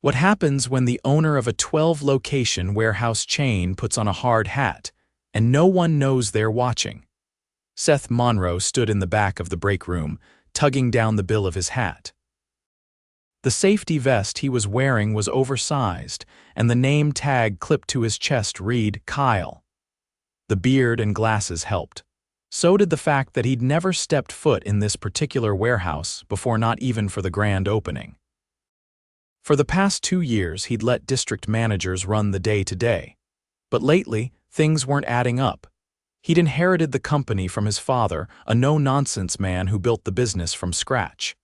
What happens when the owner of a 12-location warehouse chain puts on a hard hat, and no one knows they're watching? Seth Monroe stood in the back of the break room, tugging down the bill of his hat. The safety vest he was wearing was oversized, and the name tag clipped to his chest read Kyle. The beard and glasses helped. So did the fact that he'd never stepped foot in this particular warehouse before, not even for the grand opening. For the past 2 years, he'd let district managers run the day-to-day. But lately, things weren't adding up. He'd inherited the company from his father, a no-nonsense man who built the business from scratch.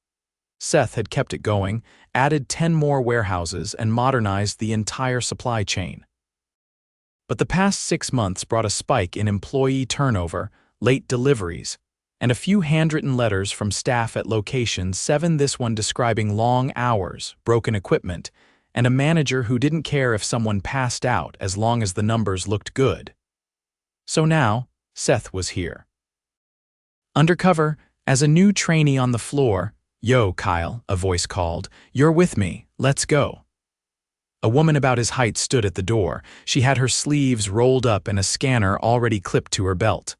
Seth had kept it going, added 10 more warehouses, and modernized the entire supply chain. But the past 6 months brought a spike in employee turnover, late deliveries, and a few handwritten letters from staff at Location 7, this one describing long hours, broken equipment, and a manager who didn't care if someone passed out as long as the numbers looked good. So now, Seth was here. Undercover, as a new trainee on the floor. "Yo, Kyle," a voice called. "You're with me, let's go." A woman about his height stood at the door. She had her sleeves rolled up and a scanner already clipped to her belt.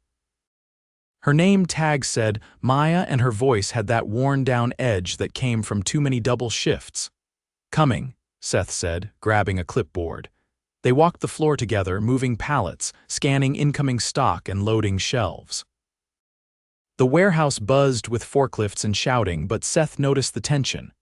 Her name tag said Maya, and her voice had that worn-down edge that came from too many double shifts. "Coming," Seth said, grabbing a clipboard. They walked the floor together, moving pallets, scanning incoming stock and loading shelves. The warehouse buzzed with forklifts and shouting, but Seth noticed the tension.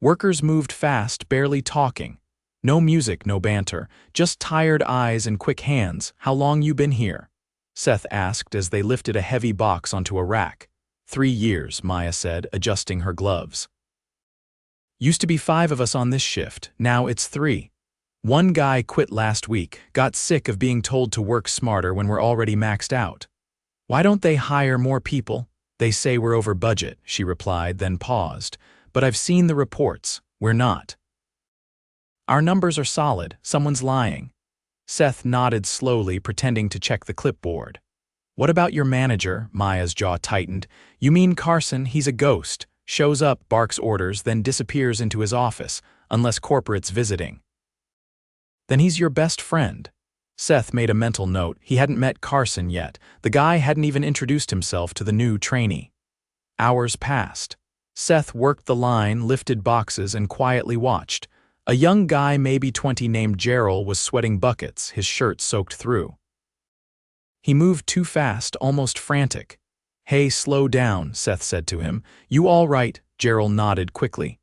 Workers moved fast, barely talking. No music, no banter, just tired eyes and quick hands. "How long you been here?" Seth asked as they lifted a heavy box onto a rack. 3 years, Maya said, adjusting her gloves. "Used to be 5 of us on this shift, now it's 3. One guy quit last week, got sick of being told to work smarter when we're already maxed out. Why don't they hire more people? They say we're over budget," she replied, then paused. "But I've seen the reports, we're not. Our numbers are solid, someone's lying." Seth nodded slowly, pretending to check the clipboard. "What about your manager?" Maya's jaw tightened. "You mean Carson? He's a ghost. Shows up, barks orders, then disappears into his office, unless corporate's visiting." "Then he's your best friend." Seth made a mental note. He hadn't met Carson yet. The guy hadn't even introduced himself to the new trainee. Hours passed. Seth worked the line, lifted boxes, and quietly watched. A young guy, maybe 20, named Gerald, was sweating buckets, his shirt soaked through. He moved too fast, almost frantic. "Hey, slow down," Seth said to him. "You all right?" Gerald nodded quickly.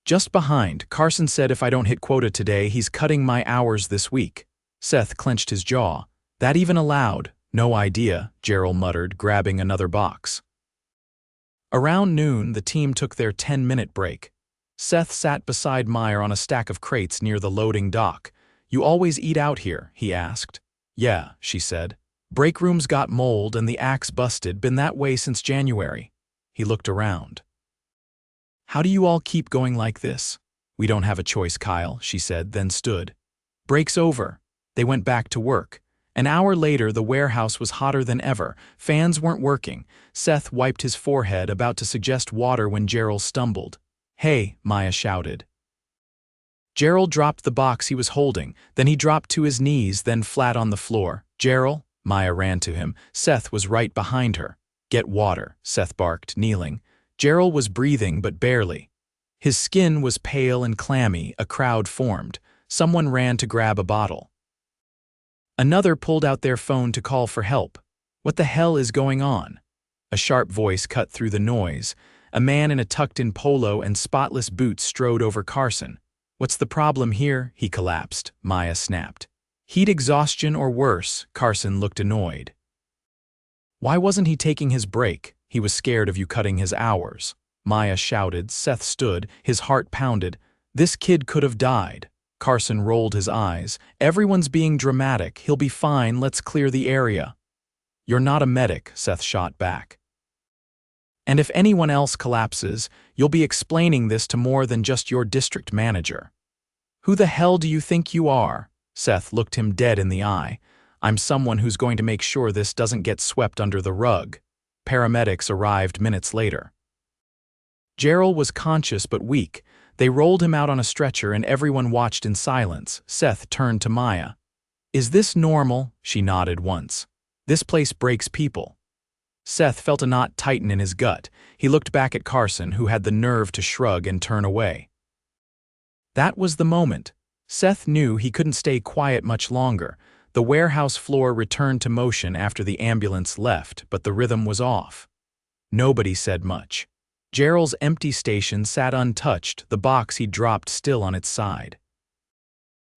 "Just behind. Carson said if I don't hit quota today, he's cutting my hours this week." Seth clenched his jaw. "That even allowed?" "No idea," Gerald muttered, grabbing another box. Around noon, the team took their 10-minute break. Seth sat beside Meyer on a stack of crates near the loading dock. "You always eat out here?" he asked. "Yeah," she said. "Break rooms got mold and the axe busted, been that way since January." He looked around. "How do you all keep going like this?" "We don't have a choice, Kyle," she said, then stood. "Break's over." They went back to work. An hour later, the warehouse was hotter than ever. Fans weren't working. Seth wiped his forehead, about to suggest water when Gerald stumbled. "Hey," Maya shouted. Gerald dropped the box he was holding. Then he dropped to his knees, then flat on the floor. "Gerald?" Maya ran to him. Seth was right behind her. "Get water," Seth barked, kneeling. Gerald was breathing, but barely. His skin was pale and clammy. A crowd formed. Someone ran to grab a bottle. Another pulled out their phone to call for help. "What the hell is going on?" A sharp voice cut through the noise. A man in a tucked-in polo and spotless boots strode over Carson. "What's the problem here?" He collapsed, Maya snapped. "Heat exhaustion or worse." Carson looked annoyed. "Why wasn't he taking his break?" "He was scared of you cutting his hours." Maya shouted. Seth stood, his heart pounded. "This kid could have died." Carson rolled his eyes. "Everyone's being dramatic. He'll be fine. Let's clear the area." "You're not a medic," Seth shot back. "And if anyone else collapses, you'll be explaining this to more than just your district manager." "Who the hell do you think you are?" Seth looked him dead in the eye. "I'm someone who's going to make sure this doesn't get swept under the rug." Paramedics arrived minutes later. Gerald was conscious but weak. They rolled him out on a stretcher and everyone watched in silence. Seth turned to Maya. "Is this normal?" She nodded once. "This place breaks people." Seth felt a knot tighten in his gut. He looked back at Carson, who had the nerve to shrug and turn away. That was the moment. Seth knew he couldn't stay quiet much longer. The warehouse floor returned to motion after the ambulance left, but the rhythm was off. Nobody said much. Gerald's empty station sat untouched, the box he dropped still on its side.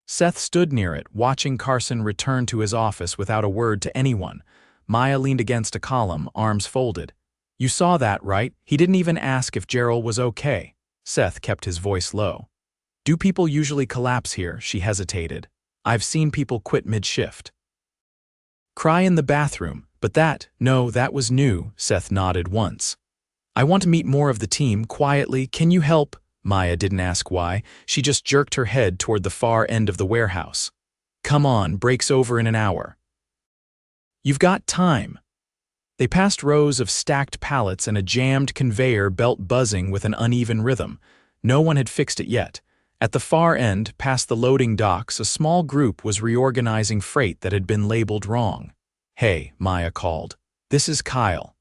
Seth stood near it, watching Carson return to his office without a word to anyone. Maya leaned against a column, arms folded. "You saw that, right? He didn't even ask if Gerald was okay." Seth kept his voice low. "Do people usually collapse here?" She hesitated. "I've seen people quit mid-shift." "Cry in the bathroom, but that was new." Seth nodded once. "I want to meet more of the team, quietly. Can you help?" Maya didn't ask why. She just jerked her head toward the far end of the warehouse. "Come on, break's over in an hour." "You've got time." They passed rows of stacked pallets and a jammed conveyor belt buzzing with an uneven rhythm. No one had fixed it yet. At the far end, past the loading docks, a small group was reorganizing freight that had been labeled wrong. "Hey," Maya called. "This is Kyle."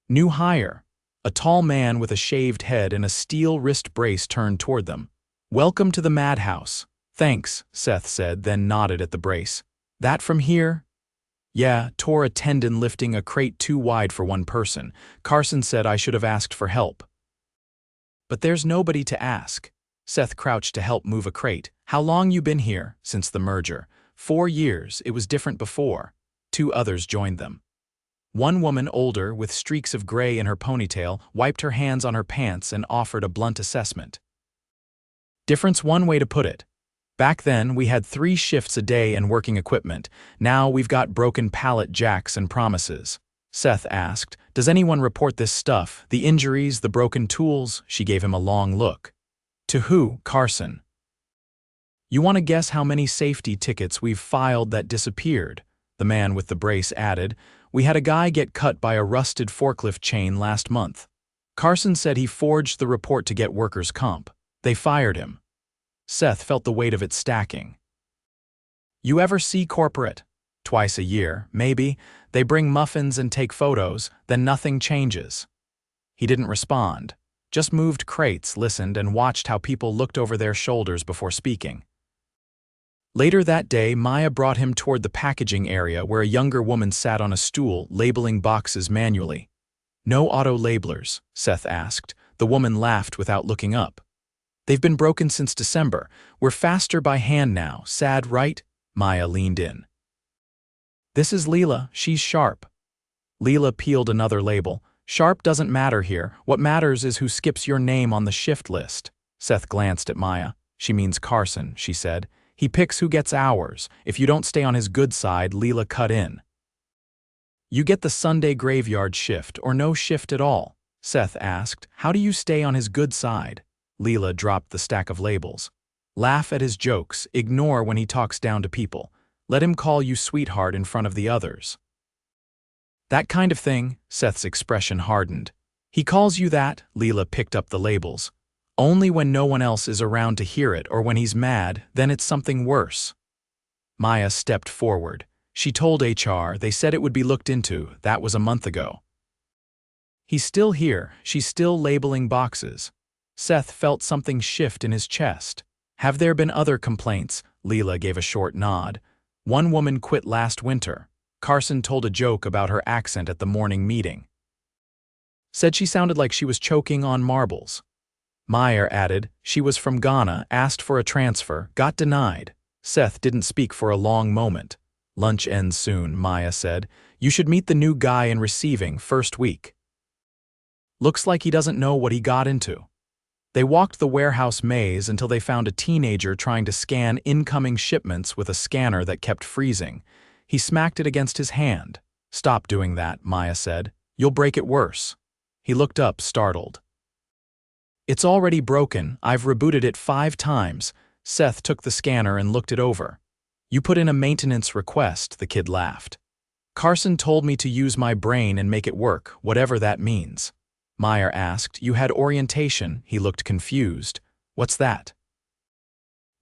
"New hire." A tall man with a shaved head and a steel wrist brace turned toward them. "Welcome to the madhouse." "Thanks," Seth said, then nodded at the brace. "That from here?" "Yeah," tore a tendon lifting a crate too wide for one person. Carson said I should have asked for help. "But there's nobody to ask." Seth crouched to help move a crate. "How long you been here?" "Since the merger." 4 years, it was different before." 2 others joined them. One woman, older, with streaks of gray in her ponytail, wiped her hands on her pants and offered a blunt assessment. "Difference one way to put it. Back then, we had 3 shifts a day and working equipment. Now we've got broken pallet jacks and promises." Seth asked, "Does anyone report this stuff? The injuries, the broken tools?" She gave him a long look. "To who?" "Carson." "You want to guess how many safety tickets we've filed that disappeared?" The man with the brace added. "We had a guy get cut by a rusted forklift chain last month. Carson said he forged the report to get workers' comp. They fired him." Seth felt the weight of it stacking. "You ever see corporate?" "Twice a year, maybe. They bring muffins and take photos, then nothing changes." He didn't respond, just moved crates, listened, and watched how people looked over their shoulders before speaking. Later that day, Maya brought him toward the packaging area where a younger woman sat on a stool, labeling boxes manually. "No auto labelers?" Seth asked. The woman laughed without looking up. "They've been broken since December. We're faster by hand now. Sad, right?" Maya leaned in. "This is Leela. She's sharp." Leela peeled another label. "Sharp doesn't matter here. What matters is who skips your name on the shift list." Seth glanced at Maya. "She means Carson," she said. "He picks who gets hours. If you don't stay on his good side, Leela cut in." "You get the Sunday graveyard shift or no shift at all?" Seth asked. "How do you stay on his good side?" Leela dropped the stack of labels. "Laugh at his jokes. Ignore when he talks down to people. Let him call you sweetheart in front of the others." "That kind of thing?" Seth's expression hardened. "He calls you that?" Leela picked up the labels. "Only when no one else is around to hear it or when he's mad, then it's something worse." Maya stepped forward. She told HR. They said it would be looked into. That was a month ago. "He's still here. She's still labeling boxes." Seth felt something shift in his chest. "Have there been other complaints?" Leela gave a short nod. "One woman quit last winter. Carson told a joke about her accent at the morning meeting. Said she sounded like she was choking on marbles." Meyer added, "She was from Ghana, asked for a transfer, got denied." Seth didn't speak for a long moment. "Lunch ends soon," Maya said. "You should meet the new guy in receiving first week. Looks like he doesn't know what he got into." They walked the warehouse maze until they found a teenager trying to scan incoming shipments with a scanner that kept freezing. He smacked it against his hand. "Stop doing that," Maya said. "You'll break it worse." He looked up, startled. "It's already broken. I've rebooted it 5 times. Seth took the scanner and looked it over. "You put in a maintenance request," the kid laughed. "Carson told me to use my brain and make it work, whatever that means." Meyer asked, "You had orientation?" He looked confused. What's that?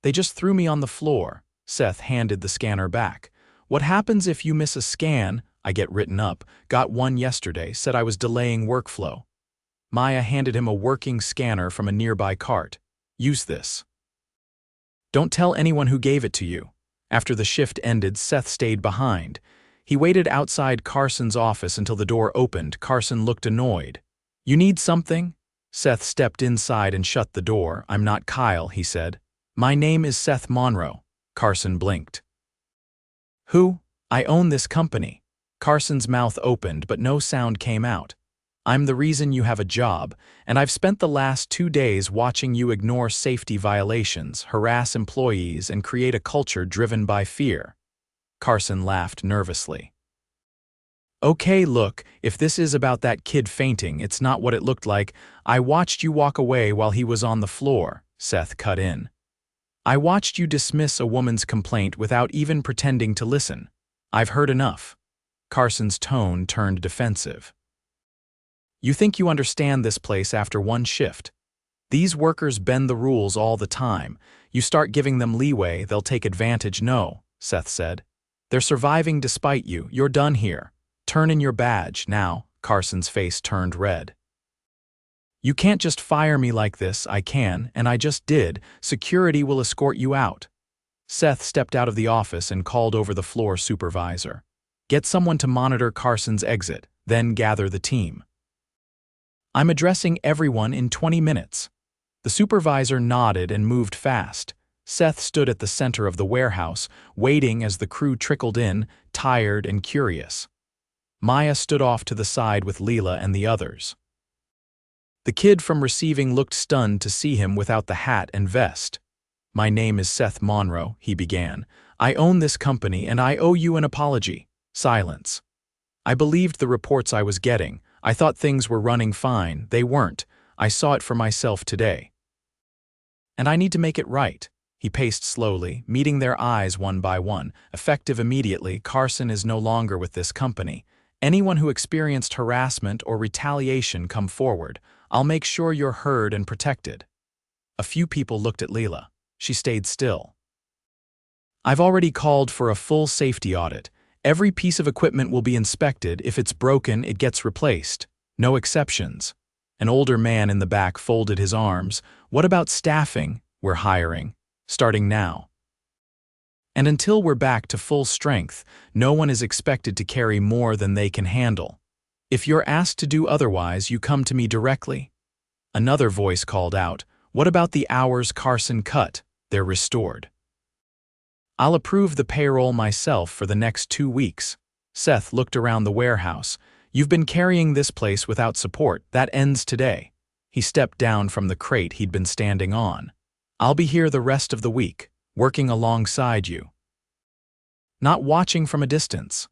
They just threw me on the floor. Seth handed the scanner back. What happens if you miss a scan? I get written up. Got one yesterday, said I was delaying workflow. Maya handed him a working scanner from a nearby cart. Use this. Don't tell anyone who gave it to you. After the shift ended, Seth stayed behind. He waited outside Carson's office until the door opened. Carson looked annoyed. You need something? Seth stepped inside and shut the door. I'm not Kyle, he said. My name is Seth Monroe. Carson blinked. Who? I own this company. Carson's mouth opened, but no sound came out. I'm the reason you have a job, and I've spent the last 2 days watching you ignore safety violations, harass employees, and create a culture driven by fear. Carson laughed nervously. Okay, look, if this is about that kid fainting, it's not what it looked like. I watched you walk away while he was on the floor, Seth cut in. I watched you dismiss a woman's complaint without even pretending to listen. I've heard enough. Carson's tone turned defensive. You think you understand this place after one shift? These workers bend the rules all the time. You start giving them leeway, they'll take advantage. No, Seth said. They're surviving despite you. You're done here. Turn in your badge now. Carson's face turned red. You can't just fire me like this. I can, and I just did. Security will escort you out. Seth stepped out of the office and called over the floor supervisor. Get someone to monitor Carson's exit, then gather the team. I'm addressing everyone in 20 minutes. The supervisor nodded and moved fast. Seth stood at the center of the warehouse, waiting as the crew trickled in, tired and curious. Maya stood off to the side with Leela and the others. The kid from receiving looked stunned to see him without the hat and vest. My name is Seth Monroe, he began. I own this company and I owe you an apology. Silence. I believed the reports I was getting. I thought things were running fine. They weren't. I saw it for myself today. And I need to make it right. He paced slowly, meeting their eyes one by one. Effective immediately, Carson is no longer with this company. Anyone who experienced harassment or retaliation, come forward. I'll make sure you're heard and protected. A few people looked at Leela. She stayed still. I've already called for a full safety audit. Every piece of equipment will be inspected. If it's broken, it gets replaced. No exceptions. An older man in the back folded his arms. What about staffing? We're hiring. Starting now. And until we're back to full strength, no one is expected to carry more than they can handle. If you're asked to do otherwise, you come to me directly. Another voice called out, what about the hours Carson cut? They're restored. I'll approve the payroll myself for the next 2 weeks. Seth looked around the warehouse. You've been carrying this place without support. That ends today. He stepped down from the crate he'd been standing on. I'll be here the rest of the week, working alongside you. Not watching from a distance.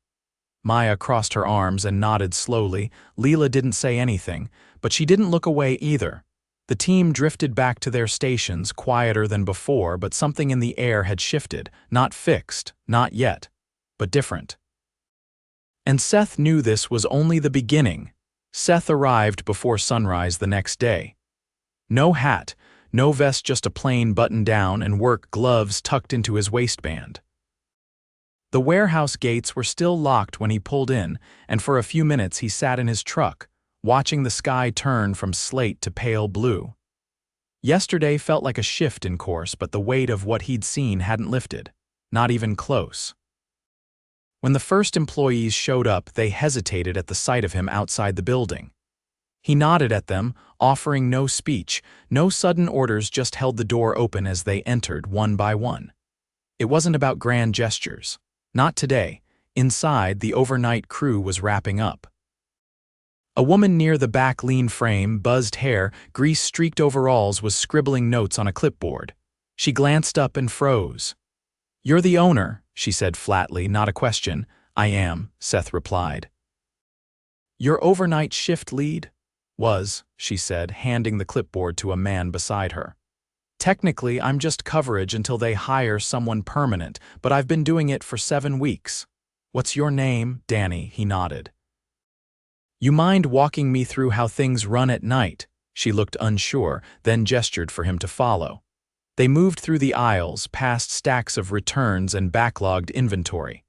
Maya crossed her arms and nodded slowly. Leela didn't say anything, but she didn't look away either. The team drifted back to their stations, quieter than before, but something in the air had shifted. Not fixed, not yet, but different. And Seth knew this was only the beginning. Seth arrived before sunrise the next day. No hat, no vest, just a plain button-down and work gloves tucked into his waistband. The warehouse gates were still locked when he pulled in, and for a few minutes he sat in his truck, watching the sky turn from slate to pale blue. Yesterday felt like a shift in course, but the weight of what he'd seen hadn't lifted, not even close. When the first employees showed up, they hesitated at the sight of him outside the building. He nodded at them, offering no speech, no sudden orders, just held the door open as they entered one by one. It wasn't about grand gestures. Not today. Inside, the overnight crew was wrapping up. A woman near the back lean frame, buzzed hair, grease-streaked overalls, was scribbling notes on a clipboard. She glanced up and froze. You're the owner, she said flatly, not a question. I am, Seth replied. Your overnight shift lead? Was, she said, handing the clipboard to a man beside her. Technically, I'm just coverage until they hire someone permanent, but I've been doing it for 7 weeks. What's your name? Danny, he nodded. You mind walking me through how things run at night? She looked unsure, then gestured for him to follow. They moved through the aisles, past stacks of returns and backlogged inventory.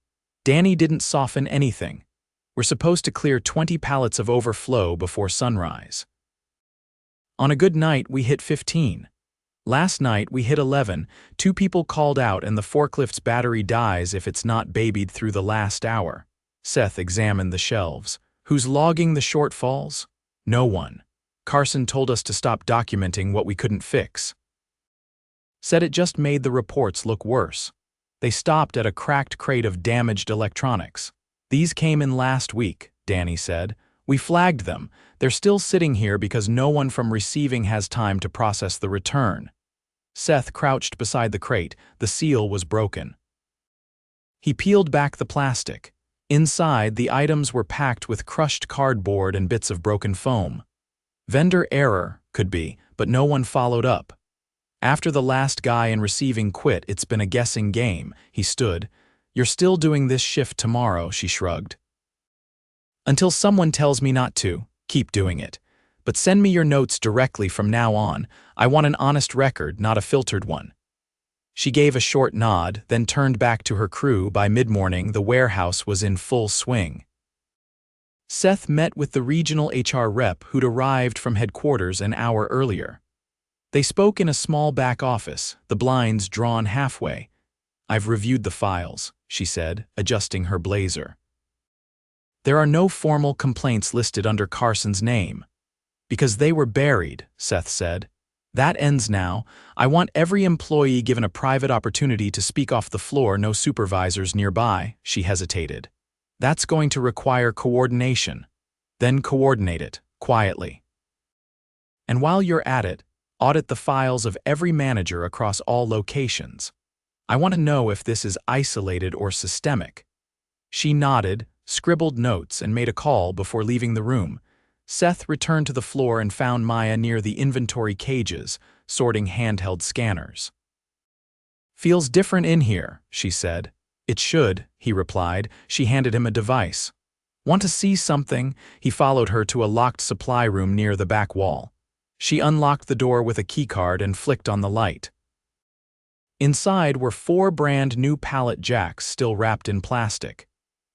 Danny didn't soften anything. We're supposed to clear 20 pallets of overflow before sunrise. On a good night, we hit 15. Last night, we hit 11. 2 people called out and the forklift's battery dies if it's not babied through the last hour. Seth examined the shelves. Who's logging the shortfalls? No one. Carson told us to stop documenting what we couldn't fix. Said it just made the reports look worse. They stopped at a cracked crate of damaged electronics. These came in last week, Danny said. We flagged them. They're still sitting here because no one from receiving has time to process the return. Seth crouched beside the crate. The seal was broken. He peeled back the plastic. Inside, the items were packed with crushed cardboard and bits of broken foam. Vendor error, could be, but no one followed up. After the last guy in receiving quit, it's been a guessing game. He stood. You're still doing this shift tomorrow, she shrugged. Until someone tells me not to, keep doing it. But send me your notes directly from now on. I want an honest record, not a filtered one. She gave a short nod, then turned back to her crew. By mid-morning, the warehouse was in full swing. Seth met with the regional HR rep who'd arrived from headquarters an hour earlier. They spoke in a small back office, the blinds drawn halfway. I've reviewed the files, she said, adjusting her blazer. There are no formal complaints listed under Carson's name. Because they were buried, Seth said. That ends now. I want every employee given a private opportunity to speak off the floor, no supervisors nearby, she hesitated. That's going to require coordination. Then coordinate it, quietly. And while you're at it, audit the files of every manager across all locations. I want to know if this is isolated or systemic. She nodded, scribbled notes, and made a call before leaving the room. Seth returned to the floor and found Maya near the inventory cages, sorting handheld scanners. Feels different in here, she said. It should, he replied. She handed him a device. Want to see something? He followed her to a locked supply room near the back wall. She unlocked the door with a keycard and flicked on the light. Inside were 4 brand new pallet jacks still wrapped in plastic.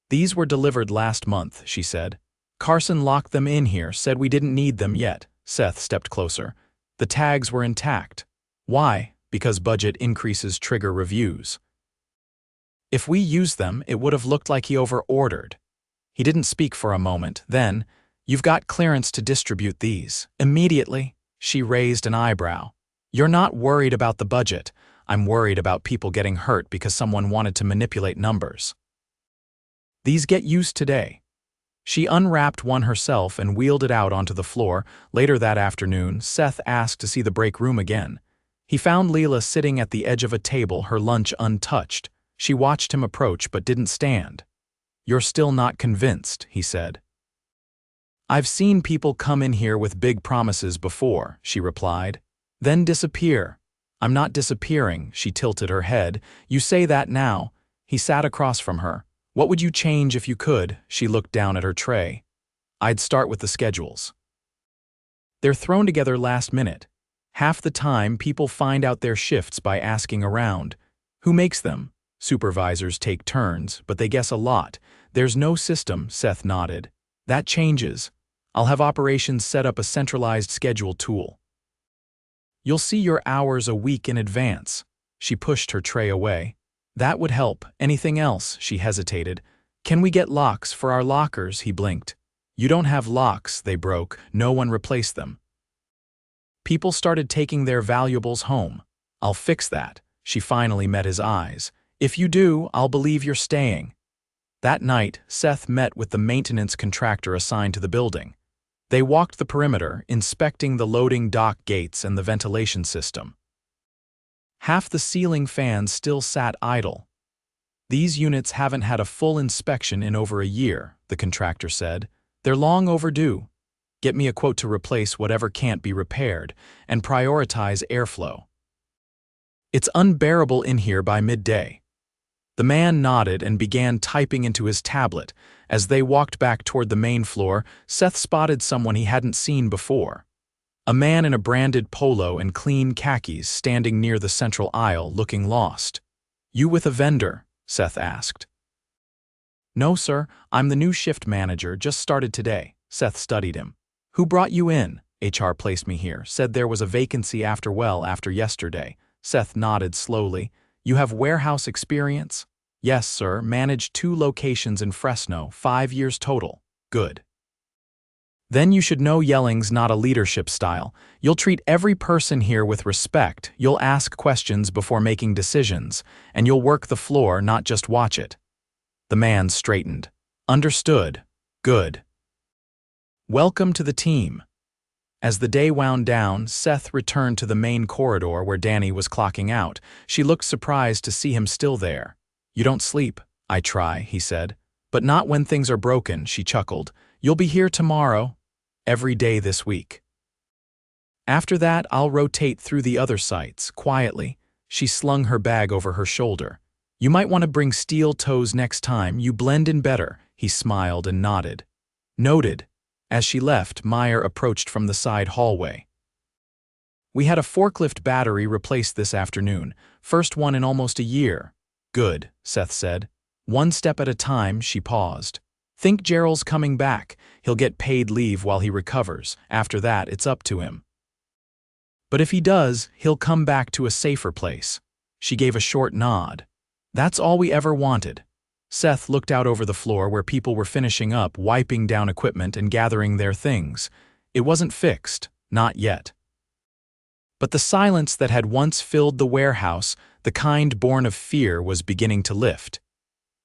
These were delivered last month, she said. Carson locked them in here, said we didn't need them yet. Seth stepped closer. The tags were intact. Why? Because budget increases trigger reviews. If we used them, it would have looked like he over-ordered. He didn't speak for a moment. Then, you've got clearance to distribute these. Immediately, she raised an eyebrow. You're not worried about the budget. I'm worried about people getting hurt because someone wanted to manipulate numbers. These get used today. She unwrapped one herself and wheeled it out onto the floor. Later that afternoon, Seth asked to see the break room again. He found Leela sitting at the edge of a table, her lunch untouched. She watched him approach but didn't stand. You're still not convinced, he said. I've seen people come in here with big promises before, she replied. Then disappear. I'm not disappearing, she tilted her head. You say that now. He sat across from her. What would you change if you could? She looked down at her tray. I'd start with the schedules. They're thrown together last minute. Half the time, people find out their shifts by asking around. Who makes them? Supervisors take turns, but they guess a lot. There's no system, Seth nodded. That changes. I'll have operations set up a centralized schedule tool. You'll see your hours a week in advance. She pushed her tray away. That would help. Anything else? She hesitated. Can we get locks for our lockers? He blinked. You don't have locks, they broke. No one replaced them. People started taking their valuables home. I'll fix that. She finally met his eyes. If you do, I'll believe you're staying. That night, Seth met with the maintenance contractor assigned to the building. They walked the perimeter, inspecting the loading dock gates and the ventilation system. Half the ceiling fans still sat idle. These units haven't had a full inspection in over a year, the contractor said. They're long overdue. Get me a quote to replace whatever can't be repaired, and prioritize airflow. It's unbearable in here by midday. The man nodded and began typing into his tablet. As they walked back toward the main floor, Seth spotted someone he hadn't seen before. A man in a branded polo and clean khakis standing near the central aisle looking lost. "You with a vendor?" Seth asked. "No, sir, I'm the new shift manager, just started today." Seth studied him. "Who brought you in?" "HR placed me here, said there was a vacancy after yesterday." Seth nodded slowly. "You have warehouse experience?" "Yes, sir, managed 2 locations in Fresno, 5 years total." "Good. Then you should know yelling's not a leadership style. You'll treat every person here with respect, you'll ask questions before making decisions, and you'll work the floor, not just watch it." The man straightened. "Understood. Good. Welcome to the team." As the day wound down, Seth returned to the main corridor where Danny was clocking out. She looked surprised to see him still there. "You don't sleep." "I try," he said. "But not when things are broken," she chuckled. "You'll be here tomorrow." "Every day this week. After that, I'll rotate through the other sites, quietly." She slung her bag over her shoulder. "You might want to bring steel toes next time, you blend in better." He smiled and nodded. "Noted." As she left, Meyer approached from the side hallway. "We had a forklift battery replaced this afternoon, first one in almost a year." "Good," Seth said. "One step at a time." She paused. "Think Gerald's coming back. He'll get paid leave while he recovers. After that, it's up to him. But if he does, he'll come back to a safer place." She gave a short nod. "That's all we ever wanted." Seth looked out over the floor where people were finishing up, wiping down equipment and gathering their things. It wasn't fixed, not yet. But the silence that had once filled the warehouse, the kind born of fear, was beginning to lift.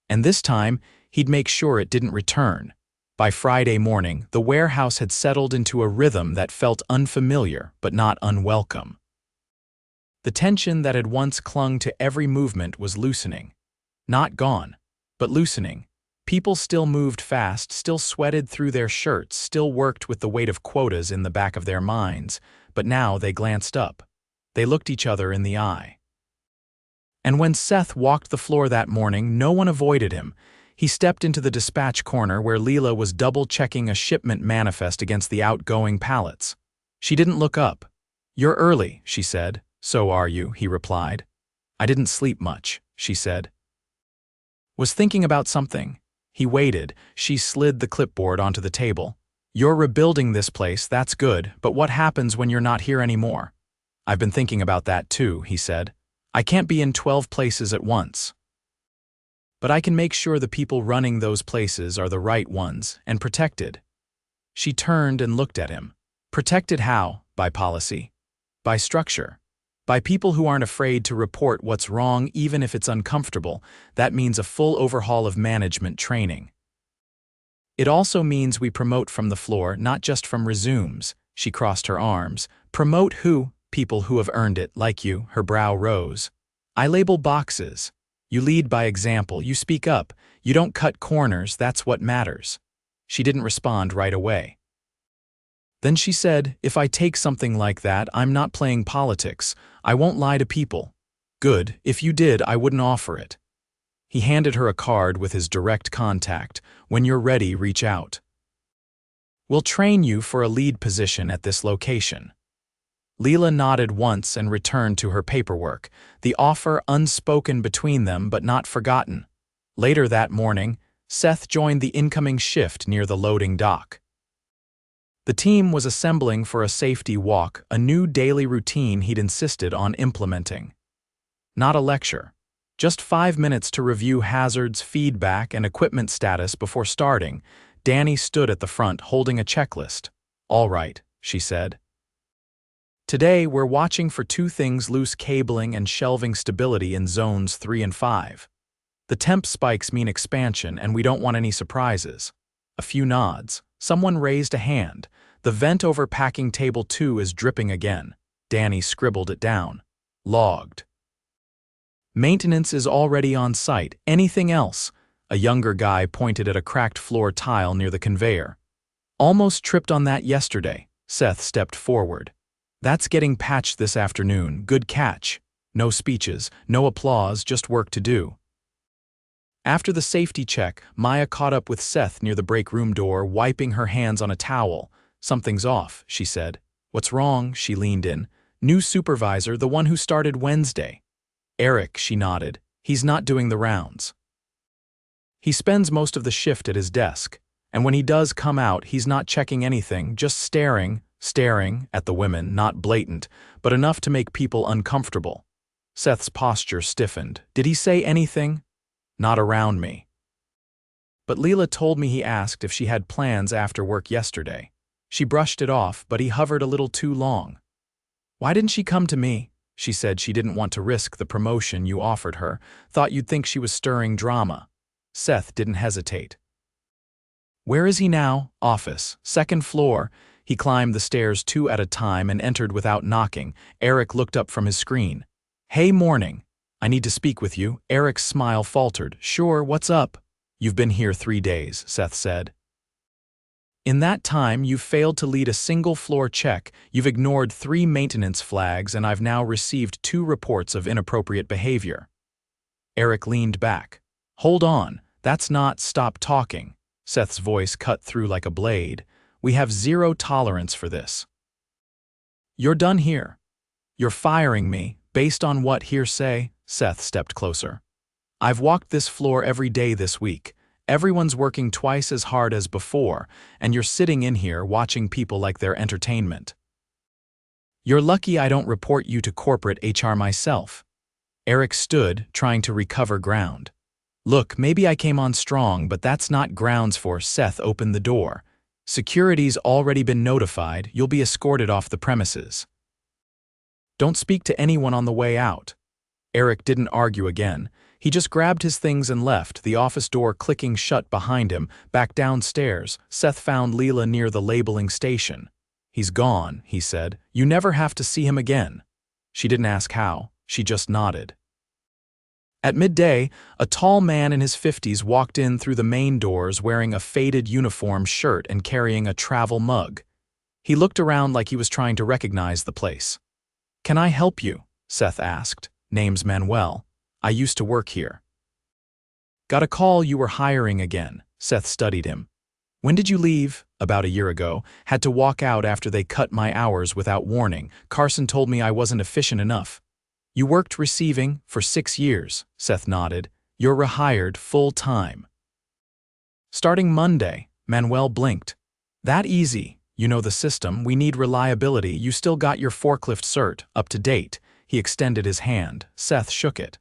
And this time, he'd make sure it didn't return. By Friday morning, the warehouse had settled into a rhythm that felt unfamiliar but not unwelcome. The tension that had once clung to every movement was loosening. Not gone, but loosening. People still moved fast, still sweated through their shirts, still worked with the weight of quotas in the back of their minds, but now they glanced up. They looked each other in the eye. And when Seth walked the floor that morning, no one avoided him. He stepped into the dispatch corner where Leela was double-checking a shipment manifest against the outgoing pallets. She didn't look up. "You're early," she said. "So are you," he replied. "I didn't sleep much," she said. "Was thinking about something." He waited. She slid the clipboard onto the table. "You're rebuilding this place, that's good, but what happens when you're not here anymore?" "I've been thinking about that too," he said. "I can't be in 12 places at once. But I can make sure the people running those places are the right ones, and protected." She turned and looked at him. "Protected how? By policy? By structure? By people who aren't afraid to report what's wrong even if it's uncomfortable? That means a full overhaul of management training. It also means we promote from the floor, not just from resumes." She crossed her arms. "Promote who? People who have earned it, like you." Her brow rose. "I label boxes. You lead by example, you speak up, you don't cut corners, that's what matters." She didn't respond right away. Then she said, "If I take something like that, I'm not playing politics. I won't lie to people." "Good, if you did, I wouldn't offer it." He handed her a card with his direct contact. "When you're ready, reach out. We'll train you for a lead position at this location." Leela nodded once and returned to her paperwork, the offer unspoken between them but not forgotten. Later that morning, Seth joined the incoming shift near the loading dock. The team was assembling for a safety walk, a new daily routine he'd insisted on implementing. Not a lecture, just 5 minutes to review hazards, feedback, and equipment status before starting. Danny stood at the front holding a checklist. "All right," she said. "Today, we're watching for 2 things: loose cabling and shelving stability in zones 3 and 5. The temp spikes mean expansion, and we don't want any surprises." A few nods. Someone raised a hand. "The vent over packing table 2 is dripping again." Danny scribbled it down. "Logged." "Maintenance is already on site. Anything else?" A younger guy pointed at a cracked floor tile near the conveyor. "Almost tripped on that yesterday." Seth stepped forward. "That's getting patched this afternoon. Good catch." No speeches, no applause, just work to do. After the safety check, Maya caught up with Seth near the break room door, wiping her hands on a towel. "Something's off," she said. What's wrong? She leaned in. New supervisor, the one who started Wednesday. Eric, she nodded. He's not doing the rounds. He spends most of the shift at his desk, and when he does come out, he's not checking anything, just staring at the women, not blatant, but enough to make people uncomfortable. Seth's posture stiffened. Did he say anything? Not around me. But Leela told me he asked if she had plans after work yesterday. She brushed it off, but he hovered a little too long. Why didn't she come to me? She said she didn't want to risk the promotion you offered her, thought you'd think she was stirring drama. Seth didn't hesitate. Where is he now? Office, second floor. He climbed the stairs 2 at a time and entered without knocking. Eric looked up from his screen. Hey, morning. I need to speak with you. Eric's smile faltered. Sure, what's up? You've been here 3 days, Seth said. In that time, you've failed to lead a single floor check, you've ignored 3 maintenance flags, and I've now received 2 reports of inappropriate behavior. Eric leaned back. Hold on, that's not stop talking. Seth's voice cut through like a blade. We have 0 tolerance for this. You're done here. You're firing me, based on what hearsay? Seth stepped closer. I've walked this floor every day this week. Everyone's working twice as hard as before, and you're sitting in here watching people like they're entertainment. You're lucky I don't report you to corporate HR myself. Eric stood, trying to recover ground. Look, maybe I came on strong, but that's not grounds for. Seth opened the door. Security's already been notified. You'll be escorted off the premises. Don't speak to anyone on the way out. Eric didn't argue again. He just grabbed his things and left, the office door clicking shut behind him. Back downstairs, Seth found Leela near the labeling station. He's gone, he said. You never have to see him again. She didn't ask how. She just nodded. At midday, a tall man in his 50s walked in through the main doors wearing a faded uniform shirt and carrying a travel mug. He looked around like he was trying to recognize the place. Can I help you? Seth asked. Name's Manuel. I used to work here. Got a call you were hiring again. Seth studied him. When did you leave? About a year ago. Had to walk out after they cut my hours without warning. Carson told me I wasn't efficient enough. You worked receiving for 6 years, Seth nodded. You're rehired full-time. Starting Monday, Manuel blinked. That easy. You know the system. We need reliability. You still got your forklift cert, up to date. He extended his hand. Seth shook it.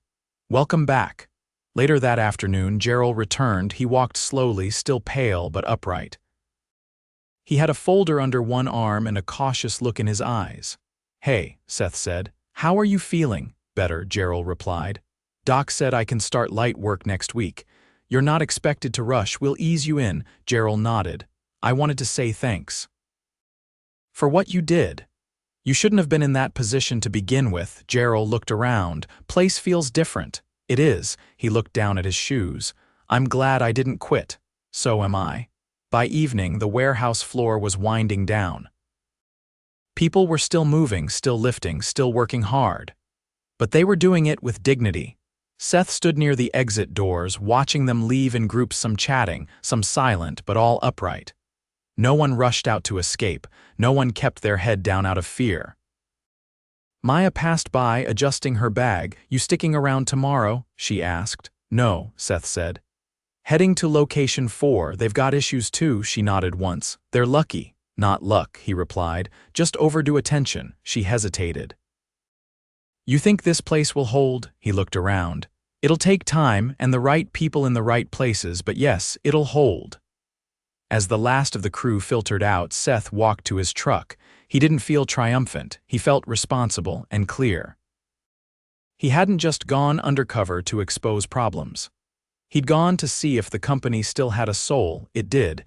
Welcome back. Later that afternoon, Gerald returned. He walked slowly, still pale but upright. He had a folder under one arm and a cautious look in his eyes. Hey, Seth said. How are you feeling? Better, Gerald replied. Doc said I can start light work next week. You're not expected to rush. We'll ease you in. Gerald nodded. I wanted to say thanks. For what you did. You shouldn't have been in that position to begin with. Gerald looked around. Place feels different. It is. He looked down at his shoes. I'm glad I didn't quit. So am I. By evening, the warehouse floor was winding down. People were still moving, still lifting, still working hard. But they were doing it with dignity. Seth stood near the exit doors, watching them leave in groups, some chatting, some silent, but all upright. No one rushed out to escape. No one kept their head down out of fear. Maya passed by, adjusting her bag. You sticking around tomorrow? She asked. No, Seth said. Heading to location 4, they've got issues too, she nodded once. They're lucky. Not luck, he replied. Just overdue attention. She hesitated. You think this place will hold? He looked around. It'll take time and the right people in the right places, but yes, it'll hold. As the last of the crew filtered out, Seth walked to his truck. He didn't feel triumphant. He felt responsible and clear. He hadn't just gone undercover to expose problems. He'd gone to see if the company still had a soul. It did,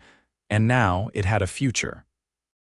and now it had a future.